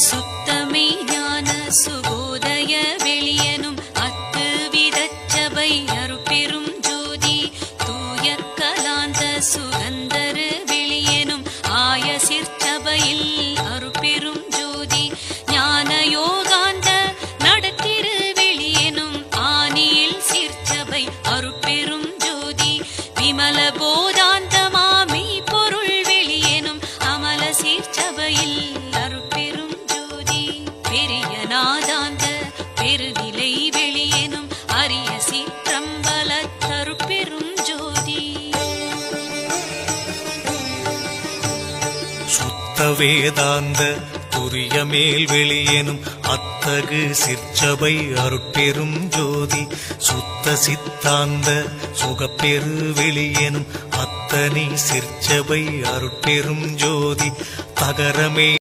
சுத்தமே ஞான சுகோதய வெளியனும் அத்து விதச்சபை அருட்பெரும் ஜோதி தூய கலாந்த சுகந்தரு வெளியனும் ஆய சிற்சபையில் அருட்பெரும் ஜோதி ஞான யோகாந்த நடத்திரு வெளியனும் ஆனியில் சிற்சபை அருட்பெரும் ஜோதி விமல போதாந்த மாமி பொருள் வெளியனும் அமல சீர்ச்சபையில் அருட்பெரும் ஜோதி பெரிய நாதாந்த பெருநிலை வெளியனும் அரிய சீற்றம்பல தருட்பெரும் ஜோதி சுத்த வேதாந்த துரிய மேல் வெளியனும் அத்தகு சிற்சபை அருட்பெரும் ஜோதி சுத்த சித்தாந்த சுகப்பெரு வெளியனும் அத்தனி சிற்சபை அருட்பெரும் ஜோதி தகரமே